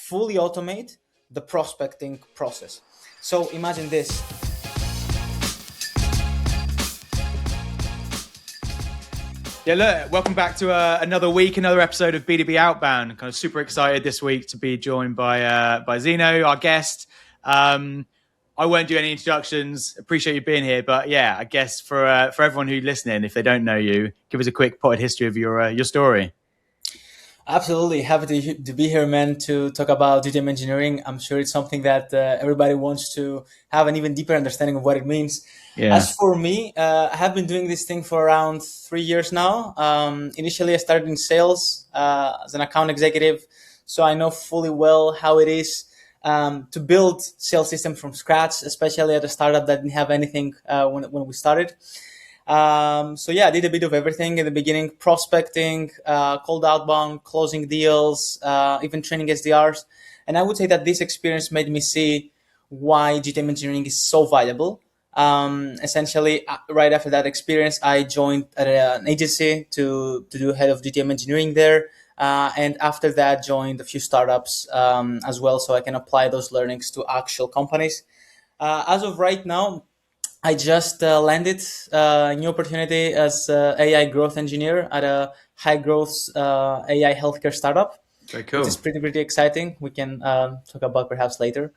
fully automate the prospecting process. So imagine this. Yeah, look, welcome back to another week, another episode of B2B Outbound. Kind of super excited this week to be joined by Zeno, our guest. I won't do any introductions. Appreciate you being here, but yeah, I guess for everyone who's listening, if they don't know you, give us a quick potted history of your story. Absolutely. Happy to be here, man, to talk about GTM engineering. I'm sure it's something that everybody wants to have an even deeper understanding of what it means. Yeah. As for me, I have been doing this thing for around 3 years now. Initially, I started in sales as an account executive, so I know fully well how it is to build sales systems from scratch, especially at a startup that didn't have anything when we started. So yeah, I did a bit of everything in the beginning: prospecting, cold outbound, closing deals, even training SDRs. And I would say that this experience made me see why GTM engineering is so valuable. Essentially, right after that experience, I joined at an agency to do head of GTM engineering there. And after that, joined a few startups as well, so I can apply those learnings to actual companies. As of right now, I just landed a new opportunity as AI growth engineer at a high growth AI healthcare startup. Very cool. Which is pretty exciting. We can talk about perhaps later.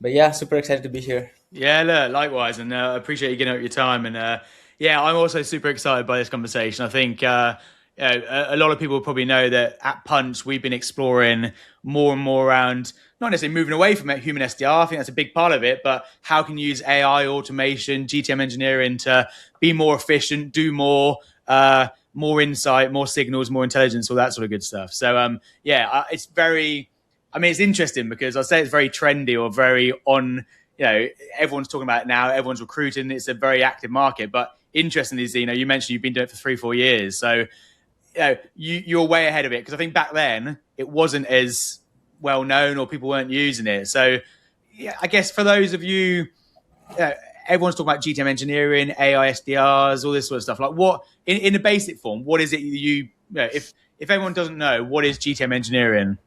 But yeah, super excited to be here. Yeah, look, likewise, and I appreciate you giving up your time. And yeah, I'm also super excited by this conversation. I think a lot of people probably know that at Punch, we've been exploring more and more around not necessarily moving away from human SDR. I think that's a big part of it, but how can you use AI, automation, GTM engineering to be more efficient, do more, more insight, more signals, more intelligence, all that sort of good stuff. So yeah, it's very, I mean, it's interesting because I'd say it's very trendy or very on, everyone's talking about it now, everyone's recruiting, it's a very active market. But interestingly, Zeno, you mentioned you've been doing it for 3-4 years. So you're way ahead of it, because I think back then it wasn't as well known or people weren't using it. So yeah, I guess for those of you, everyone's talking about GTM engineering, AI SDRs, all this sort of stuff. Like, what in a basic form, what is it if everyone doesn't know, what is GTM engineering?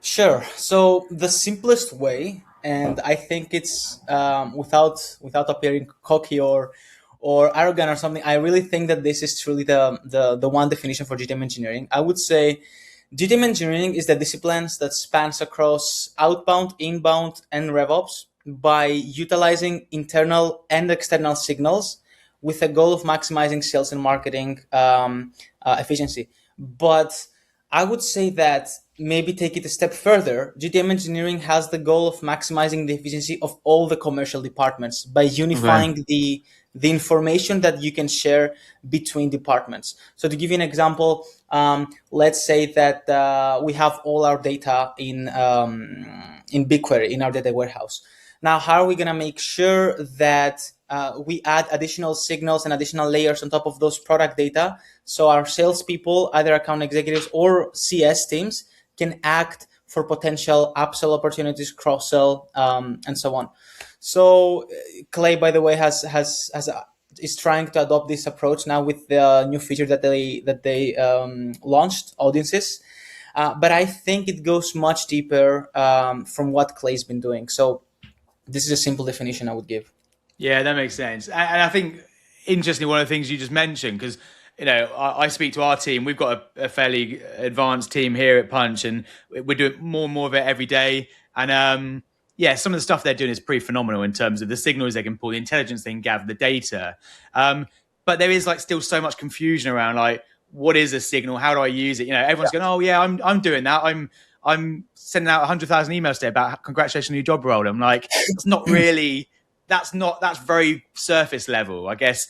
Sure. So the simplest way, and I think it's without appearing cocky or arrogant or something, I really think that this is truly the one definition for GTM engineering. I would say GTM engineering is the disciplines that spans across outbound, inbound, and RevOps by utilizing internal and external signals with the goal of maximizing sales and marketing efficiency. But I would say that maybe take it a step further. GTM engineering has the goal of maximizing the efficiency of all the commercial departments by unifying the information that you can share between departments. So to give you an example, let's say that we have all our data in BigQuery, in our data warehouse. Now, how are we going to make sure that we add additional signals and additional layers on top of those product data, so our salespeople, either account executives or CS teams, can act for potential upsell opportunities, cross-sell, and so on. So Clay, by the way, is trying to adopt this approach now with the new feature that they launched, audiences. But I think it goes much deeper from what Clay's been doing. So this is a simple definition I would give. Yeah, that makes sense. And I think, interestingly, one of the things you just mentioned, because I speak to our team. We've got a fairly advanced team here at Punch, and we're doing more and more of it every day. And yeah, some of the stuff they're doing is pretty phenomenal in terms of the signals they can pull, the intelligence they can gather, the data. But there is still so much confusion around what is a signal? How do I use it? Everyone's going, oh yeah, I'm doing that. I'm sending out 100,000 emails today about congratulations on your job role. I'm like, it's not really. That's very surface level, I guess.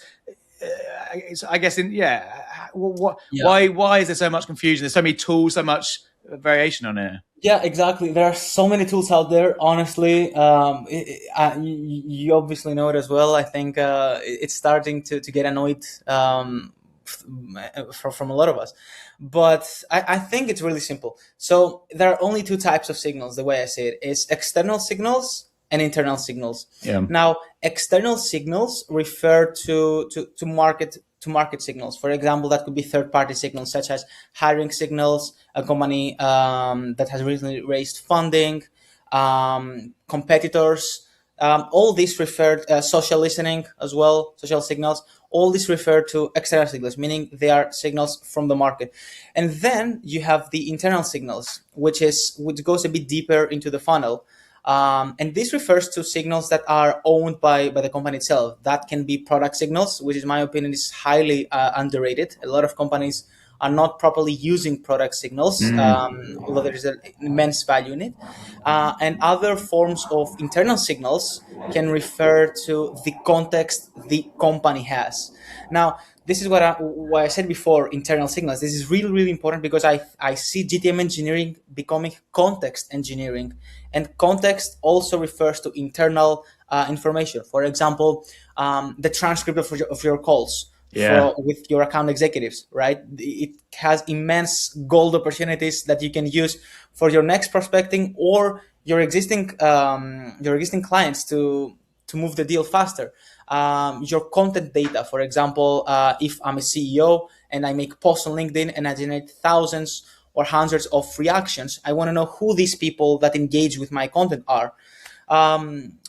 Why is there so much confusion? There's so many tools, so much variation on it. Yeah, exactly. There are so many tools out there. Honestly, you obviously know it as well. I think it's starting to get annoyed from a lot of us. But I think it's really simple. So there are only two types of signals. The way I say it is external signals and internal signals. Yeah. Now, external signals refer to market to market signals. For example, that could be third-party signals such as hiring signals, a company that has recently raised funding, competitors. All these refer social listening as well, social signals. All these refer to external signals, meaning they are signals from the market. And then you have the internal signals, which goes a bit deeper into the funnel. And this refers to signals that are owned by the company itself. That can be product signals, which in my opinion is highly underrated. A lot of companies are not properly using product signals, although there is an immense value in it. And other forms of internal signals can refer to the context the company has. Now, this is what I said before, internal signals. This is really, really important because I see GTM engineering becoming context engineering. And context also refers to internal information. For example, the transcript of your calls Yeah. with your account executives, right? It has immense gold opportunities that you can use for your next prospecting or your existing clients to move the deal faster. Your content data, for example, if I'm a CEO and I make posts on LinkedIn and I generate thousands or hundreds of reactions, I want to know who these people that engage with my content are.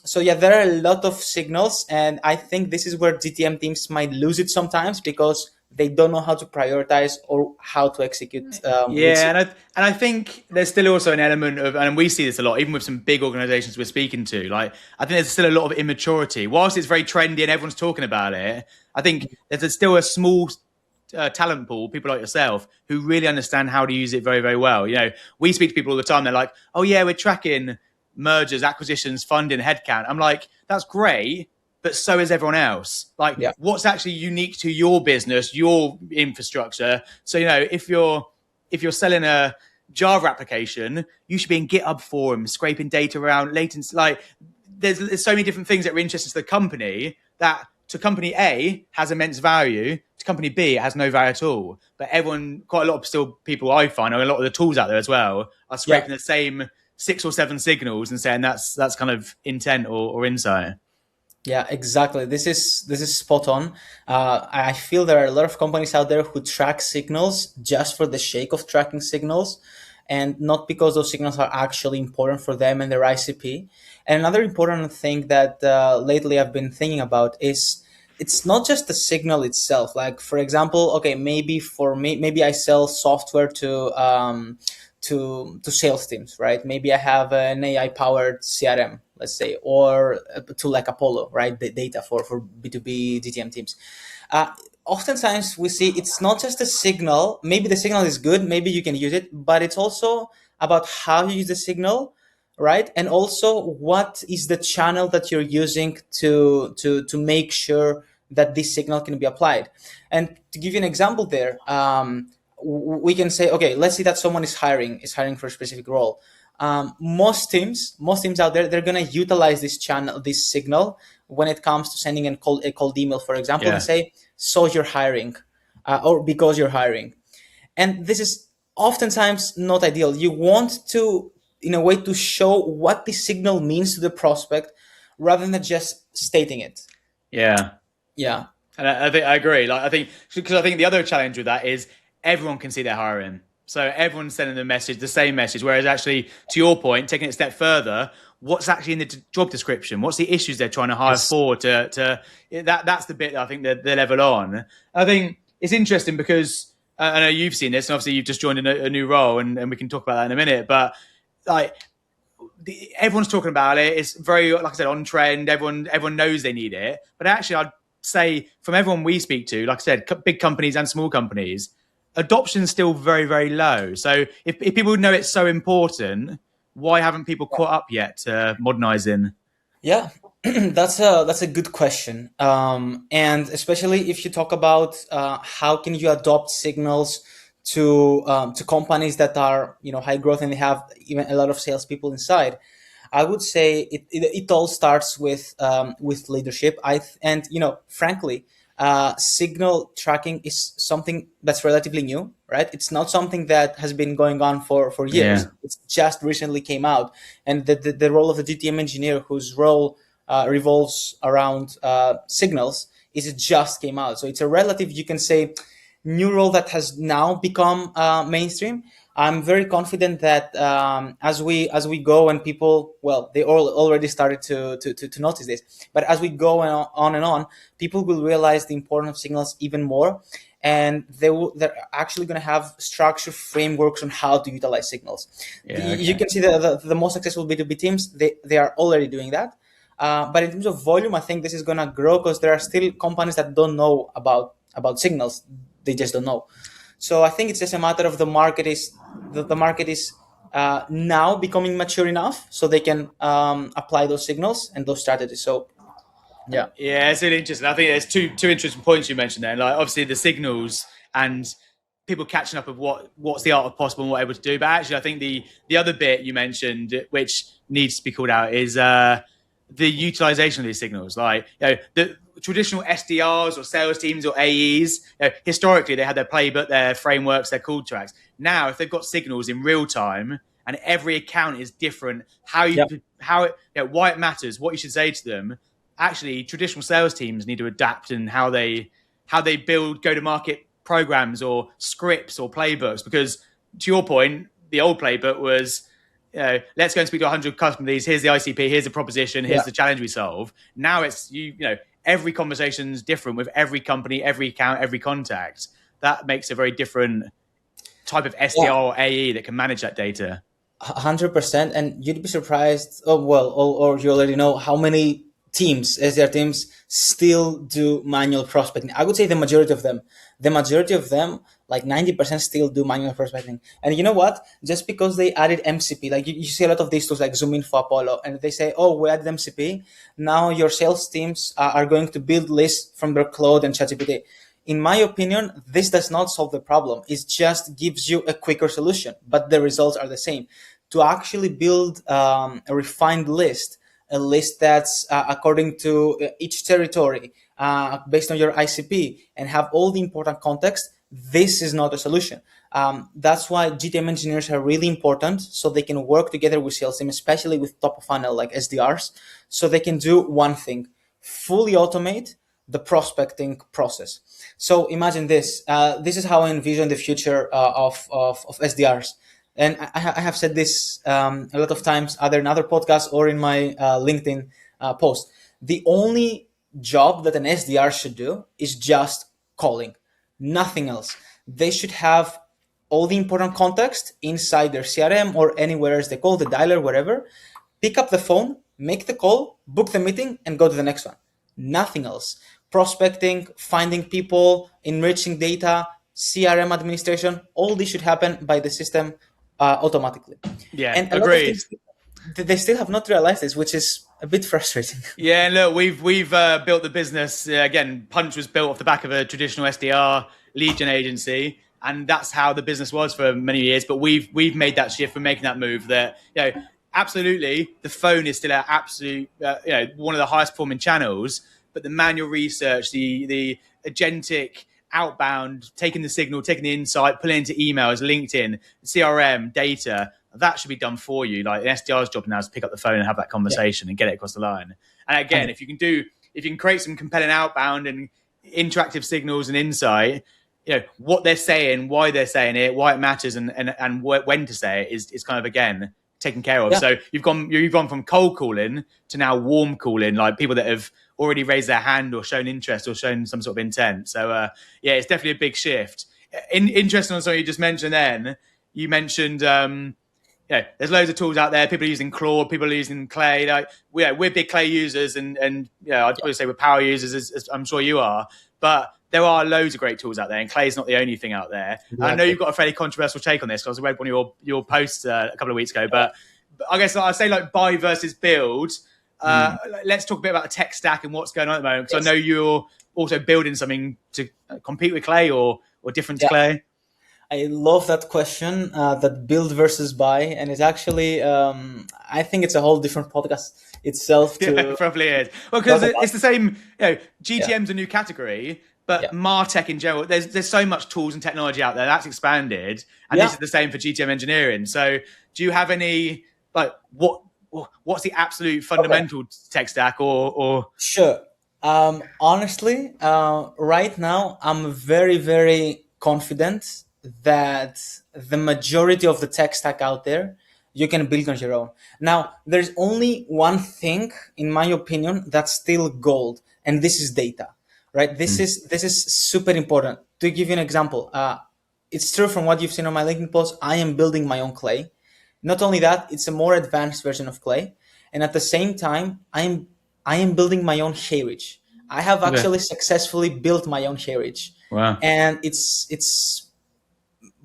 So yeah, there are a lot of signals, and I think this is where GTM teams might lose it sometimes because they don't know how to prioritize or how to execute which. Yeah, and I think there's still also an element of, and we see this a lot, even with some big organizations we're speaking to. Like, I think there's still a lot of immaturity. Whilst it's very trendy and everyone's talking about it, I think there's still a small talent pool, people like yourself, who really understand how to use it very, very well. You know, we speak to people all the time. They're like, "Oh yeah, we're tracking mergers, acquisitions, funding, headcount." I'm like, "That's great." But so is everyone else. Like, Yeah. what's actually unique to your business, your infrastructure? So, you know, if you're selling a Java application, you should be in GitHub forums, scraping data around latency. Like, there's so many different things that are interesting to the company that to company A has immense value. To company B, it has no value at all. But everyone, quite a lot of still people I find, and a lot of the tools out there as well, are Yeah. scraping the same 6 or 7 signals and saying that's kind of intent or insight. Yeah, exactly. This is spot on. I feel there are a lot of companies out there who track signals just for the sake of tracking signals, and not because those signals are actually important for them and their ICP. And another important thing that lately I've been thinking about is it's not just the signal itself. Like, for example, okay, maybe for me, maybe I sell software to sales teams, right? Maybe I have an AI powered CRM, let's say, or to like Apollo, right? The data for B2B GTM teams. Oftentimes we see it's not just a signal. Maybe the signal is good, maybe you can use it, but it's also about how you use the signal, right? And also what is the channel that you're using to make sure that this signal can be applied. And to give you an example there, we can say, okay, let's say that someone is hiring for a specific role. Most teams out there, they're gonna utilize this channel, this signal, when it comes to sending a cold email, for example, and Yeah. say, "So you're hiring," or "Because you're hiring." And this is oftentimes not ideal. You want to, in a way, to show what the signal means to the prospect, rather than just stating it. Yeah. Yeah, And I think I agree. Like, I think because I think the other challenge with that is everyone can see they're hiring, so everyone's sending the same message. Whereas actually, to your point, taking it a step further, what's actually in the job description? What's the issues they're trying to hire yes, for? That's the bit that I think they're level on. I think it's interesting because I know you've seen this, and obviously you've just joined a new role, and we can talk about that in a minute. But like everyone's talking about it. It's very, like I said, on trend. Everyone knows they need it. But actually, I'd say from everyone we speak to, like I said, big companies and small companies, adoption's still very, very low. So if people know it's so important, why haven't people caught up yet to modernizing? yeah. That's a good question, and especially if you talk about how can you adopt signals to companies that are high growth and they have even a lot of salespeople inside. I would say it all starts with leadership. And frankly, signal tracking is something that's relatively new, right? It's not something that has been going on for years. Yeah, It's just recently came out, and the role of the GTM engineer, whose role revolves around signals, is it just came out. So it's a relative, you can say, new role that has now become mainstream. I'm very confident that as we go, and people, well, they all already started to notice this, but as we go on and on, people will realize the importance of signals even more, and they're actually going to have structured frameworks on how to utilize signals. Yeah, You okay. can see the most successful B2B teams, they are already doing that. But in terms of volume, I think this is going to grow because there are still companies that don't know about signals. They just don't know. So I think it's just a matter of the market is now becoming mature enough so they can apply those signals and those strategies. So yeah. Yeah, it's really interesting. I think there's two interesting points you mentioned there. Like obviously the signals and people catching up of what's the art of possible and what able to do. But actually, I think the other bit you mentioned, which needs to be called out, is the utilization of these signals. Like the traditional SDRs or sales teams or AEs, historically they had their playbook, their frameworks, their call tracks. Now, if they've got signals in real time and every account is different, Yeah. why it matters, what you should say to them. Actually, traditional sales teams need to adapt in how they build go to market programs or scripts or playbooks. Because to your point, the old playbook was, let's go and speak to 100 customers. Here's the ICP. Here's the proposition. Here's Yeah. the challenge we solve. Now it's every conversation is different with every company, every account, every contact. That makes a very different type of Yeah. SDR or AE that can manage that data. 100%, and you'd be surprised. Oh well, or you already know how many teams, SDR teams, still do manual prospecting. I would say the majority of them, like 90%, still do manual prospecting. And you know what? Just because they added MCP, like you see a lot of these tools like Zoom Info, Apollo, and they say, "Oh, we added MCP. Now your sales teams are going to build lists from their Cloud and ChatGPT." In my opinion, this does not solve the problem. It just gives you a quicker solution, but the results are the same. To actually build a refined list, a list that's according to each territory, based on your ICP, and have all the important context, this is not a solution. That's why GTM engineers are really important, so they can work together with sales team, especially with top of funnel like SDRs, so they can do one thing: fully automate the prospecting process. So imagine this. This is how I envision the future of SDRs. And I have said this a lot of times, either in other podcasts or in my LinkedIn post. The only job that an SDR should do is just calling, nothing else. They should have all the important context inside their CRM or anywhere as they call the dialer, wherever. Pick up the phone, make the call, book the meeting, and go to the next one. Nothing else. Prospecting, finding people, enriching data, CRM administration, all this should happen by the system automatically. Yeah, And a lot of agreed. things, they still have not realized this, which is a bit frustrating. Yeah, look, we've built the business again. Punch was built off the back of a traditional SDR lead gen agency, and that's how the business was for many years. But we've made that shift. We're making that move. That absolutely, the phone is still an absolute one of the highest performing channels. But the manual research, the agentic outbound, taking the signal, taking the insight, pulling into emails, LinkedIn, CRM, data, that should be done for you. Like an SDR's job now is to pick up the phone and have that conversation and get it across the line. And again, if you can create some compelling outbound and interactive signals and insight, what they're saying, why they're saying it, why it matters, and when to say it is kind of again taken care of. Yeah. So you've gone from cold calling to now warm calling, like people that have already raised their hand or shown interest or shown some sort of intent. So it's definitely a big shift. Interesting on something you just mentioned. Then you mentioned there's loads of tools out there. People are using Claude, people are using Clay. Like we're big Clay users, and I'd probably say we're power users, as I'm sure you are. But there are loads of great tools out there, and Clay's not the only thing out there. Exactly. I know you've got a fairly controversial take on this because I read one of your posts a couple of weeks ago. But I guess I'd say like buy versus build. Let's talk a bit about the tech stack and what's going on at the moment, because I know you're also building something to compete with Clay or different to Clay. I love that question, that build versus buy, and it's actually, I think it's a whole different podcast itself. It probably is. Well, because it's the same. GTM's a new category, but Martech in general, there's so much tools and technology out there that's expanded, and this is the same for GTM engineering. So, do you have any what's the absolute fundamental tech stack or? Sure. Honestly, right now I'm very, very confident that the majority of the tech stack out there you can build on your own. Now, there's only one thing, in my opinion, that's still gold, and this is data. Right? This is super important. To give you an example, it's true from what you've seen on my LinkedIn post. I am building my own clay. Not only that, it's a more advanced version of clay, and at the same time, I am building my own hayrich. I have Okay. actually successfully built my own hayrich, Wow. and it's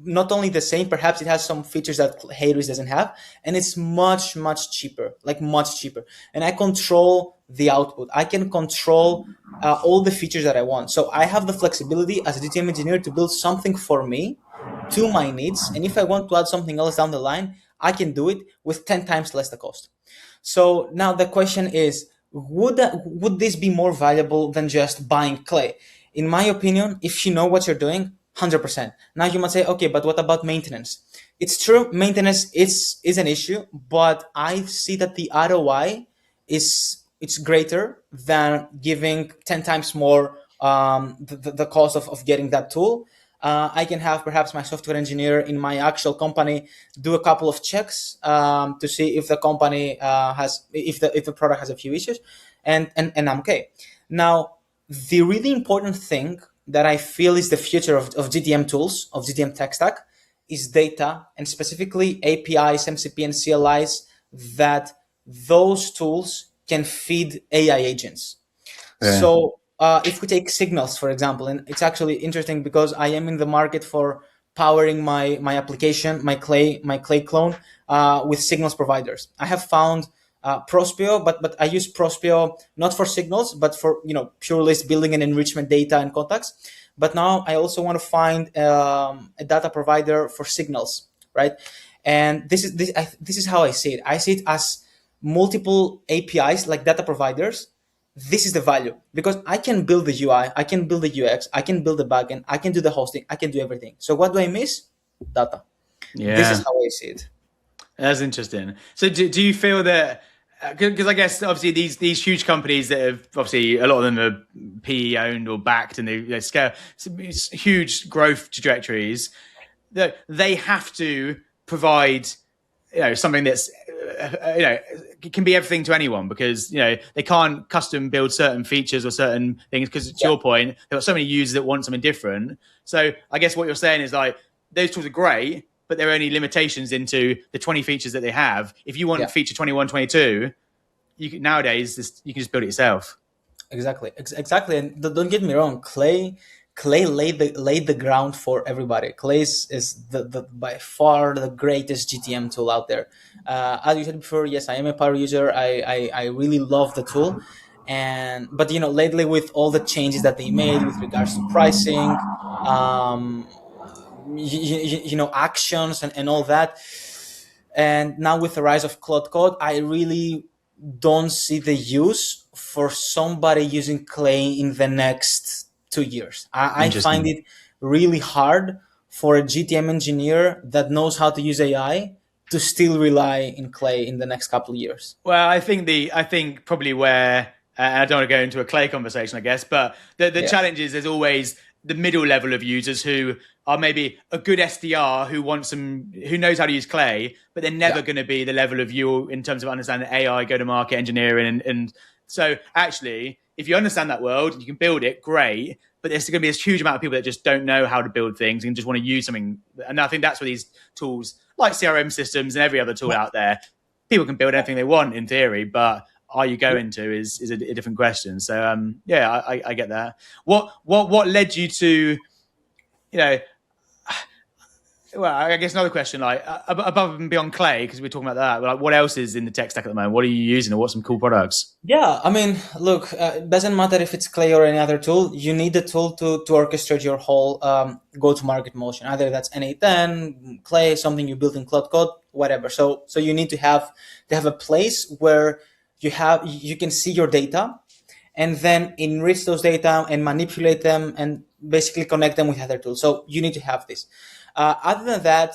not only the same, perhaps it has some features that Hades doesn't have, and it's much cheaper, like much cheaper. And I control the output. I can control all the features that I want. So I have the flexibility as a GTM engineer to build something for me to my needs. And if I want to add something else down the line, I can do it with 10 times less the cost. So now the question is, would this be more valuable than just buying clay? In my opinion, if you know what you're doing, 100%. Now you might say, okay, but what about maintenance? It's true, maintenance is an issue, but I see that the ROI is it's greater than giving 10 times more the cost of getting that tool. I can have perhaps my software engineer in my actual company do a couple of checks to see if the company has if the product has a few issues, and I'm okay. Now, the really important thing that I feel is the future of GTM tools, of GTM tech stack, is data, and specifically APIs, MCP, and CLIs, that those tools can feed AI agents. Yeah. So if we take signals, for example, and it's actually interesting because I am in the market for powering my application, my clay clone with signals providers. I have found Prospeo, but I use Prospeo not for signals, but for pure list building and enrichment data and contacts. But now I also want to find a data provider for signals, right? And this is how I see it. I see it as multiple APIs like data providers. This is the value because I can build the UI, I can build the UX, I can build the backend, I can do the hosting, I can do everything. So what do I miss? Data. This is Yeah. how I see it. That's interesting. So do you feel that because I guess obviously these huge companies that have obviously a lot of them are PE owned or backed and they scale huge growth trajectories that they have to provide something that's it can be everything to anyone because they can't custom build certain features or certain things because to Yeah, your point they've got so many users that want something different. So I guess what you're saying is like those tools are great, but there are only limitations into the 20 features that they have. If you want yeah. feature 21, 22, nowadays you can just build it yourself. Exactly, exactly. And don't get me wrong, Clay laid the ground for everybody. Clay is the by far the greatest GTM tool out there. As you said before, yes, I am a power user. I really love the tool, and but lately with all the changes that they made with regards to pricing, um, actions and all that, and now with the rise of Cloud Code, I really don't see the use for somebody using Clay in the next 2 years. I find Interesting. it really hard for a GTM engineer that knows how to use AI to still rely in Clay in the next couple of years. Well, I think probably where and I don't want to go into a clay conversation, I guess, but the Yeah, challenge is there's always the middle level of users who are maybe a good SDR who knows how to use clay, but they're yeah, never going to be the level of you in terms of understanding AI, go to market engineering, and so actually, if you understand that world, you can build it, great. But there's going to be this huge amount of people that just don't know how to build things and just want to use something. And I think that's where these tools, like CRM systems and every other tool out there, people can build anything they want in theory, but are you yeah. going to is a different question. So yeah, I get that. What led you to you know well, I guess another question, like above and beyond clay, because we're talking about that. Like, what else is in the tech stack at the moment? What are you using, or what's some cool products? Yeah, I mean, look, it doesn't matter if it's Clay or any other tool. You need the tool to orchestrate your whole go-to-market motion. Either that's N8N, Clay, something you built in Cloud Code, whatever. So you need to have a place where you can see your data, and then enrich those data and manipulate them and basically connect them with other tools. So you need to have this. Other than that,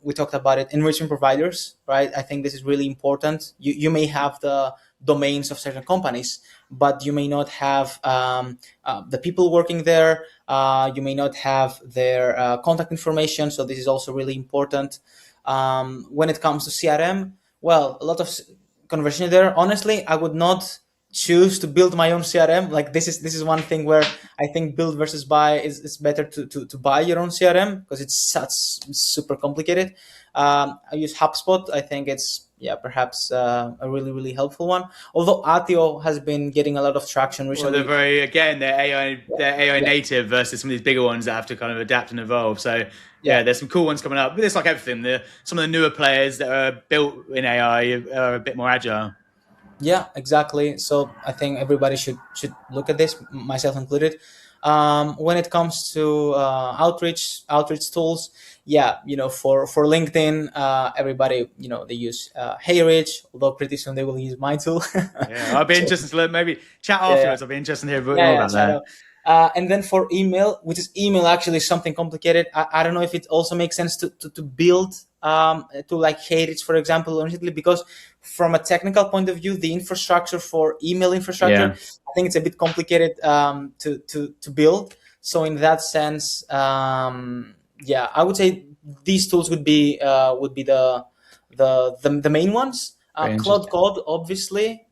we talked about it. Enrichment providers, right? I think this is really important. You may have domains of certain companies, but you may not have the people working there. You may not have their contact information. So this is also really important. When it comes to CRM, well, a lot of conversation there. Honestly, I would not choose to build my own CRM. Like this is one thing where I think build versus buy is better to buy your own CRM because it's such super complicated. I use HubSpot. I think it's perhaps a really helpful one. Although Atio has been getting a lot of traction Well, they're recently. very again they're AI Yeah, native versus some of these bigger ones that have to kind of adapt and evolve. So yeah. yeah, there's some cool ones coming up. But it's like everything. Some of the newer players that are built in AI are a bit more agile. Yeah, exactly. So I think everybody should look at this, myself included. When it comes to outreach tools, yeah, for LinkedIn, everybody they use HeyRich, although pretty soon they will use my tool. Yeah, I'd be So, interested to learn, maybe chat yeah, afterwards. I'd be interested to hear a bit yeah, more yeah, about shout that. out. And then for email, which is email actually is something complicated. I don't know if it also makes sense to build to like Heritage, for example, honestly, because from a technical point of view, the infrastructure for email infrastructure, Yeah, I think it's a bit complicated to build. So in that sense, yeah, I would say these tools would be the main ones. very Cloud interesting. Code, obviously.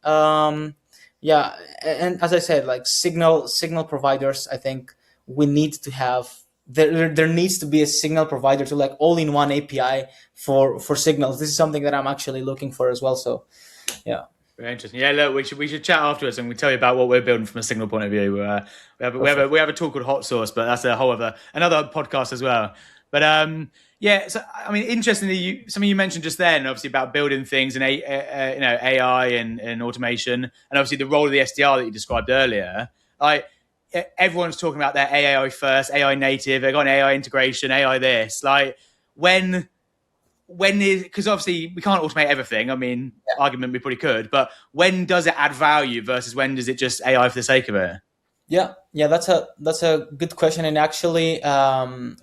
Yeah, and as I said, like signal providers, I think we need to have there needs to be a signal provider to like all-in-one API for signals. This is something that I'm actually looking for as well. So yeah, Very interesting. Yeah, look, we should chat afterwards, and we tell you about what we're building from a signal point of view. perfect. We have a tool called Hot Sauce, but that's a whole other another podcast as well. But yeah. So I mean, interestingly, something you mentioned just then, obviously about building things and AI and automation, and obviously the role of the SDR that you described earlier. Like everyone's talking about their AI first, AI native. They've got an AI integration, AI this. Like when is, because obviously we can't automate everything. I mean, argument we probably could, but when does it add value versus when does it just AI for the sake of it? Yeah, that's a good question, and actually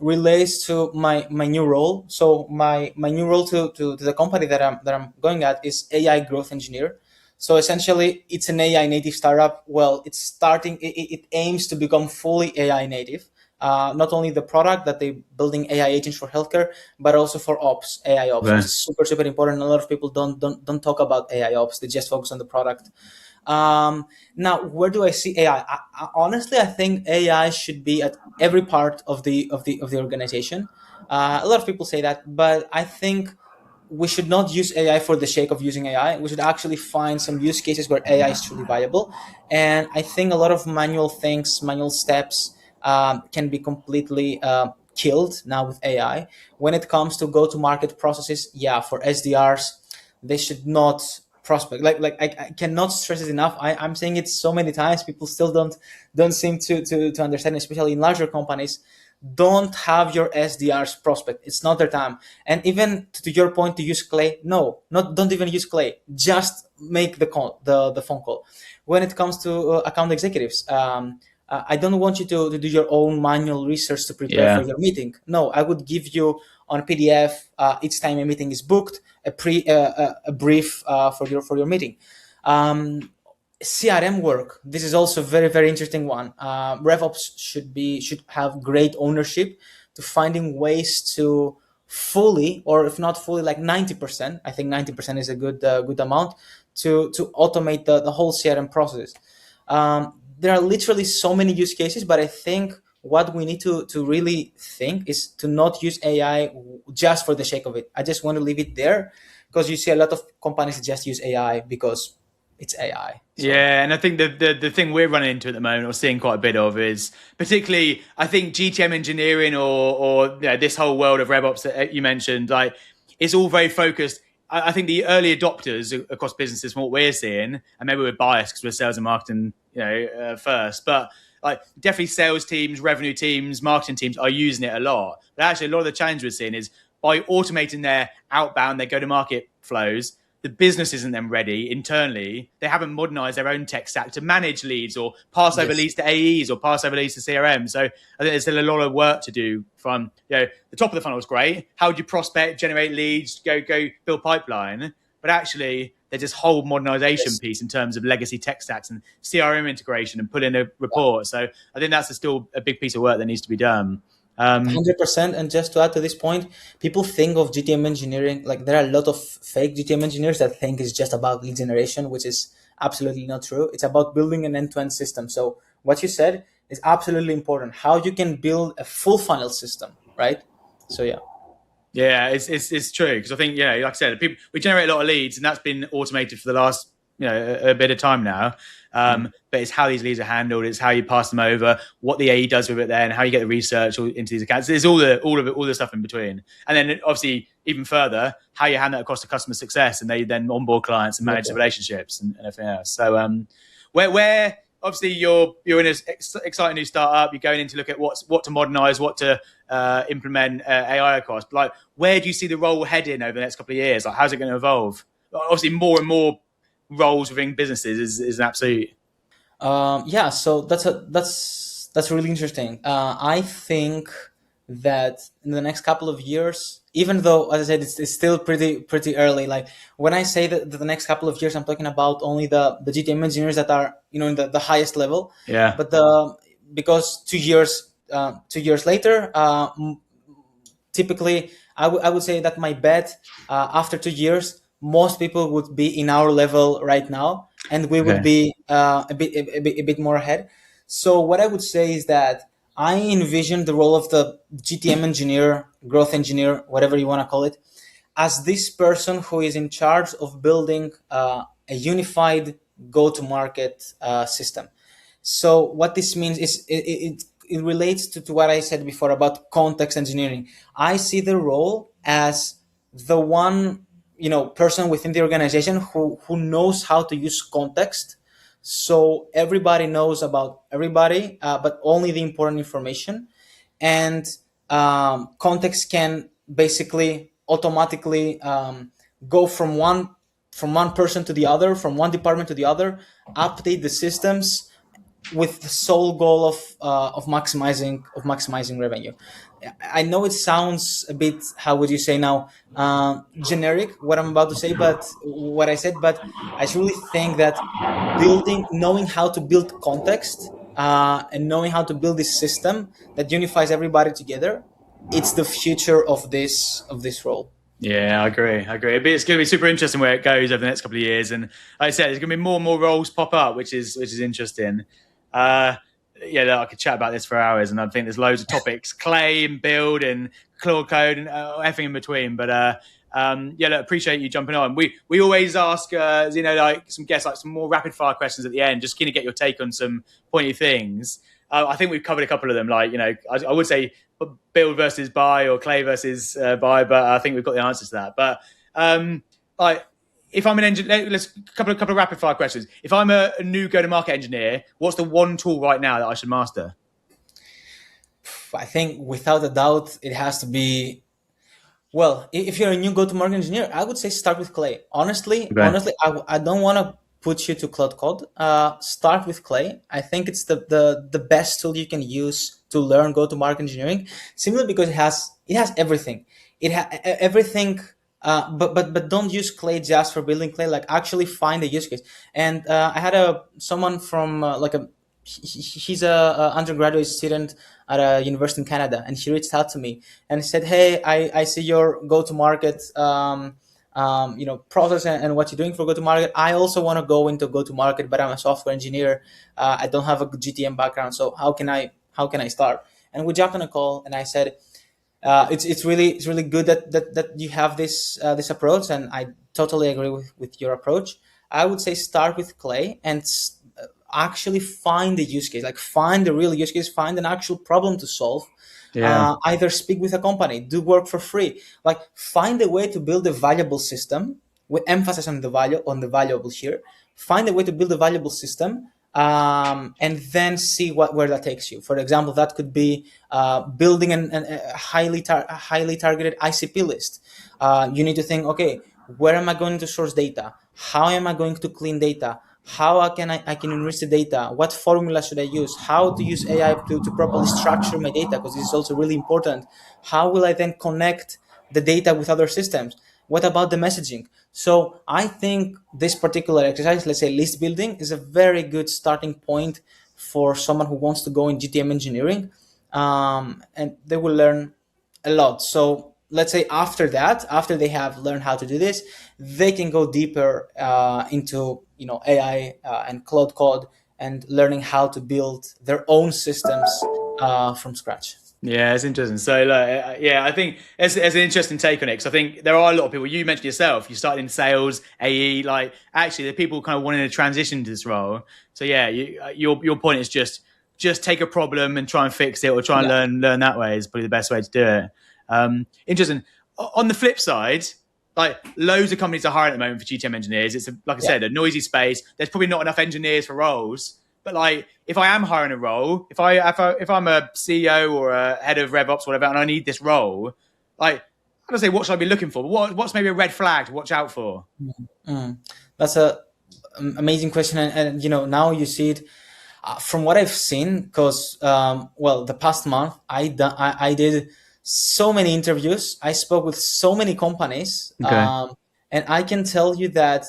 relates to my new role. So my new role to the company that I'm going at is AI growth engineer. So essentially, it's an AI native startup. Well, it's starting. It aims to become fully AI native. Not only the product that they building AI agents for healthcare, but also for ops, AI ops, which Okay. is super important. A lot of people don't talk about AI ops. They just focus on the product. Now, where do I see AI? Honestly, I think AI should be at every part of the organization. A lot of people say that, but I think we should not use AI for the sake of using AI. We should actually find some use cases where AI is truly viable. And I think a lot of manual things, manual steps, can be completely killed now with AI. When it comes to go-to-market processes, yeah, for SDRs, they should not prospect. I cannot stress it enough. I'm saying it so many times. People still don't seem to understand, especially in larger companies. Don't have your SDRs prospect. It's not their time. And even to your point, to use Clay, no, not don't even use Clay. Just make the call, the phone call. When it comes to account executives, I don't want you to do your own manual research to prepare for Yeah. your meeting. No, I would give you on PDF each time a meeting is booked a brief for your meeting. Um, CRM work. This is also a very interesting one. RevOps should have great ownership to finding ways to fully, or if not fully, like 90%. I think 90% is a good amount to automate the whole CRM process. There are literally so many use cases, but I think what we need to really think is to not use AI just for the sake of it. I just want to leave it there because you see a lot of companies just use AI because it's AI. So Yeah, and I think the thing we're running into at the moment, or seeing quite a bit of, is particularly I think GTM engineering or this whole world of RevOps that you mentioned, like it's all very focused. I think the early adopters across businesses, from what we're seeing, and maybe we're biased because we're sales and marketing, first, but like definitely sales teams, revenue teams, marketing teams are using it a lot. But actually, a lot of the challenge we're seeing is by automating their outbound, their go-to-market flows, the business isn't then ready internally. They haven't modernized their own tech stack to manage leads or pass over yes. leads to AEs or pass over leads to CRM. So I think there's still a lot of work to do from, the top of the funnel is great. How do you prospect, generate leads, go build pipeline? but actually there's this whole modernization piece in terms of legacy tech stacks and CRM integration and put in a report. So I think that's still a big piece of work that needs to be done. 100%. And just to add to this point, people think of GTM engineering like there are a lot of fake GTM engineers that think it's just about lead generation, which is absolutely not true. It's about building an end-to-end system. So what you said is absolutely important. How you can build a full funnel system, right? So yeah. Yeah, it's true because I think like I said, people we generate a lot of leads and that's been automated for the last a bit of time now. Mm. But it's how these leads are handled, it's how you pass them over, what the AE does with it, then how you get the research into these accounts. There's all the stuff in between, and then obviously even further how you hand that across to customer success, and they then onboard clients and manage the relationships and everything else. So where obviously you're in an exciting new startup, you're going in to look at what to modernize, what to implement AI across. But like, where do you see the role heading over the next couple of years? Like, how's it going to evolve? Obviously, more and more roles within businesses is an absolute. Yeah, so that's really interesting. I think that in the next couple of years, even though as I said it's still pretty early. Like when I say that the next couple of years, I'm talking about only the GTM engineers that are in the highest level. Yeah. But because 2 years later, typically I would say that my bet after 2 years, most people would be in our level right now, and we would Okay. be a bit more ahead. So what I would say is that I envision the role of the GTM engineer, growth engineer, whatever you want to call it, as this person who is in charge of building a unified go-to-market system. So what this means is it relates to what I said before about context engineering. I see the role as the one person within the organization who knows how to use context, so everybody knows about everybody, but only the important information. And context can basically automatically go from one person to the other, from one department to the other, update the systems with the sole goal of maximizing revenue. I know it sounds a bit, how would you say now, generic what I'm about to say, but what I said, but I truly think that knowing how to build context, and knowing how to build this system that unifies everybody together, it's the future of this role. Yeah, I agree. It's going to be super interesting where it goes over the next couple of years, and like I said, there's going to be more and more roles pop up, which is interesting. Uh, I could chat about this for hours, and I think there's loads of topics: clay and build and Claude code and everything in between. But look, appreciate you jumping on. We always ask like some guests like some more rapid fire questions at the end, just keen to get your take on some pointy things. I think we've covered a couple of them. Like I would say build versus buy or clay versus buy, but I think we've got the answers to that. But like if I'm an engineer, let's couple of rapid fire questions. If I'm a new go to market engineer, what's the one tool right now that I should master? I think without a doubt it has to be, well, if you're a new go-to-market engineer, I would say start with Clay. Honestly, Okay. I don't want to put you to Cloud Code. Start with Clay. I think it's the best tool you can use to learn go-to-market engineering, simply because it has everything. Everything. But don't use Clay just for building Clay. Like actually find a use case. And I had someone from he's a undergraduate student at a university in Canada, and he reached out to me and said, "Hey, I see your go-to-market process and what you're doing for go-to-market. I also want to go into go-to-market, but I'm a software engineer. I don't have a GTM background, so how can I start?" And we jumped on a call, and I said, it's really good that you have this approach, and I totally agree with your approach. I would say start with Clay and actually find the use case, like find the real use case, find an actual problem to solve. Yeah. Either speak with a company, do work for free, like find a way to build a valuable system with emphasis on the valuable here. Find a way to build a valuable system, and then see where that takes you. For example, that could be building a highly targeted ICP list. You need to think, okay, where am I going to source data? How am I going to clean data? How I can enrich the data? What formula should I use? How to use AI to properly structure my data? Because this is also really important. How will I then connect the data with other systems? What about the messaging? So I think this particular exercise, let's say list building, is a very good starting point for someone who wants to go in GTM engineering, and they will learn a lot. So let's say after that, after they have learned how to do this, they can go deeper into AI and cloud code and learning how to build their own systems from scratch. Yeah, it's interesting. So, like, yeah, I think it's an interesting take on it because I think there are a lot of people. You mentioned yourself, you started in sales, AE. Like, actually, the people kind of wanting to transition to this role. So, yeah, your point is just take a problem and try and fix it, or try and Yeah. learn that way is probably the best way to do it. Interesting. On the flip side, like loads of companies are hiring at the moment for GTM engineers. It's like I Yeah. said, a noisy space. There's probably not enough engineers for roles. But like, if I am hiring a role, if I'm a CEO or a head of RevOps, or whatever, and I need this role, like, I don't say what should I be looking for, but what's maybe a red flag to watch out for? Mm. That's a amazing question, and now you see it from what I've seen. Because well, the past month I did so many interviews. I spoke with so many companies, Okay. and I can tell you that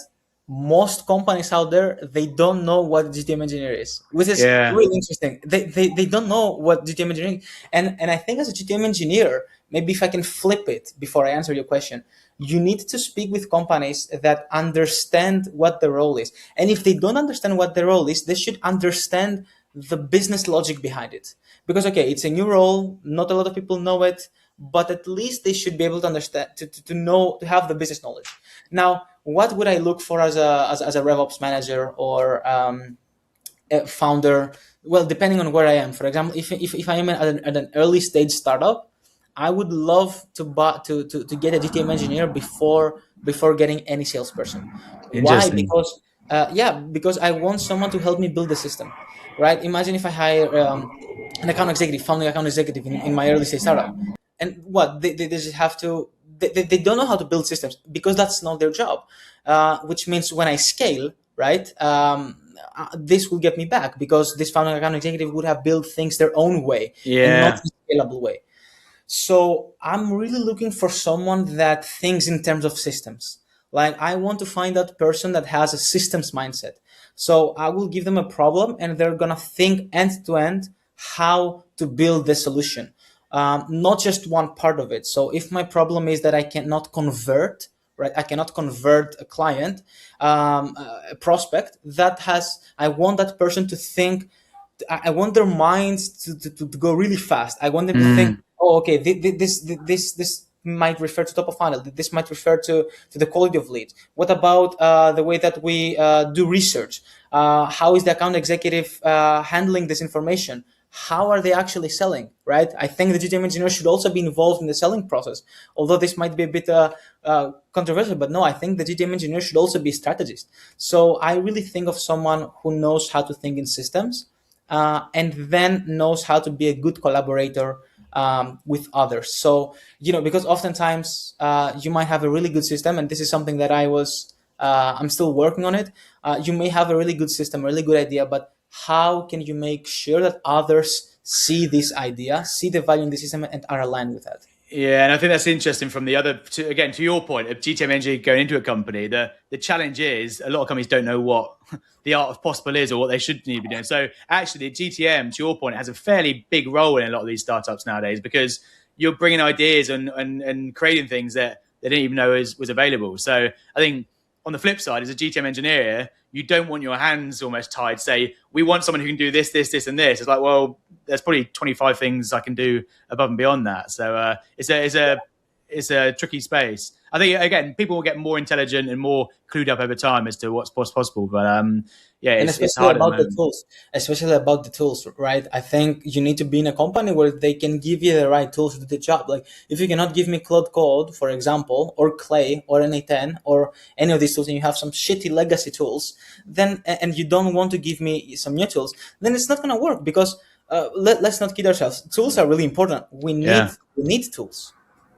most companies out there, they don't know what GTM engineer is, which is Yeah. really interesting. They don't know what GTM engineering, and I think as a GTM engineer, maybe if I can flip it before I answer your question, you need to speak with companies that understand what the role is. And if they don't understand what the role is, they should understand the business logic behind it. Because, okay, it's a new role, not a lot of people know it, but at least they should be able to understand, to know, to have the business knowledge. Now, what would I look for as a RevOps manager or a founder? Well, depending on where I am. For example, if I am at an early stage startup, I would love to get a GTM engineer before getting any salesperson. Why? Interesting. Because yeah, because I want someone to help me build the system, right? Imagine if I hire an account executive, founding account executive in my early stage startup, and what they just have to. They don't know how to build systems because that's not their job, which means when I scale, right, this will get me back because this founding account executive would have built things their own way and not Yeah. a scalable way. So I'm really looking for someone that thinks in terms of systems. Like I want to find that person that has a systems mindset. So I will give them a problem and they're gonna think end to end how to build the solution, not just one part of it. So if my problem is that I cannot convert, right? I cannot convert a client, a prospect that has. I want that person to think. I want their minds to go really fast. I want them to think, Mm. oh, okay, this might refer to top of funnel. This might refer to the quality of leads. What about the way that we do research? How is the account executive handling this information? How are they actually selling? Right. I think the GTM engineer should also be involved in the selling process. Although this might be a bit controversial, but no, I think the GTM engineer should also be a strategist. So I really think of someone who knows how to think in systems and then knows how to be a good collaborator with others. So, because oftentimes you might have a really good system, and this is something that I'm still working on it. You may have a really good system, a really good idea, but how can you make sure that others see this idea, see the value in the system, and are aligned with that? Yeah, and I think that's interesting from the other, again, to your point of GTM engineer going into a company. The challenge is a lot of companies don't know what the art of possible is or what they should need to be doing. So actually, the GTM, to your point, has a fairly big role in a lot of these startups nowadays because you're bringing ideas and creating things that they didn't even know was available. So I think on the flip side, as a GTM engineer, you don't want your hands almost tied. Say, we want someone who can do this, this, this, and this. It's like, well, there's probably 25 things I can do above and beyond that. So it's a tricky space. I think again, people will get more intelligent and more clued up over time as to what's possible. But yeah, And it's especially hard at the about the moment. tools, right? I think you need to be in a company where they can give you the right tools to do the job. Like if you cannot give me Cloud Code, for example, or Clay or NA10 or any of these tools, and you have some shitty legacy tools, then and you don't want to give me some new tools, then it's not going to work because let's not kid ourselves. Tools are really important. We need Yeah. we need tools.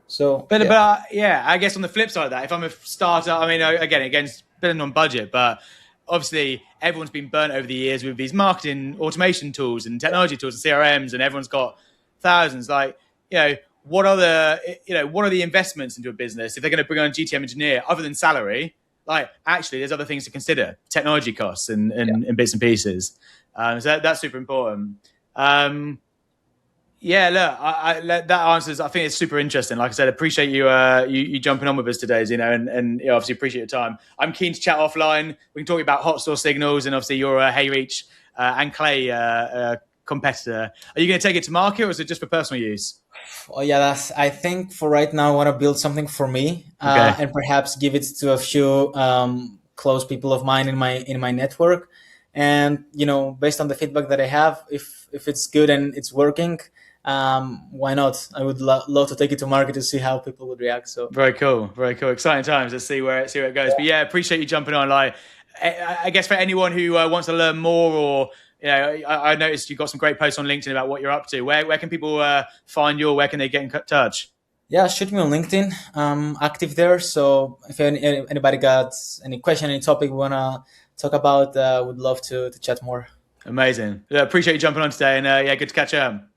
So But yeah. yeah, I guess on the flip side of that, if I'm a startup, I mean, again, depending on budget, but obviously everyone's been burnt over the years with these marketing automation tools and technology tools and CRMs, and everyone's got thousands. Like, you know, what are the investments into a business if they're going to bring on a GTM engineer other than salary? Like, actually, there's other things to consider: technology costs and bits and pieces. So that's super important. Um, yeah, look, that answers. I think it's super interesting. Like I said, appreciate you jumping on with us today, and obviously appreciate your time. I'm keen to chat offline. We can talk about hot store signals, and obviously your Hayreach and Clay competitor. Are you going to take it to market, or is it just for personal use? Oh yeah, that's. I think for right now, I want to build something for me, Okay, and perhaps give it to a few close people of mine in my network. And based on the feedback that I have, if it's good and it's working, why not? I would love to take it to market to see how people would react. So very cool, very cool. Exciting times. Let's see where it goes. But yeah, appreciate you jumping on. Like, I guess for anyone who wants to learn more, or I noticed you've got some great posts on LinkedIn about what you're up to. Where can people find you? Or where can they get in touch? yeah, shoot me on LinkedIn. Active there. So if anybody got any question, any topic we wanna talk about, would love to chat more. Amazing. Yeah, appreciate you jumping on today, and yeah, good to catch up.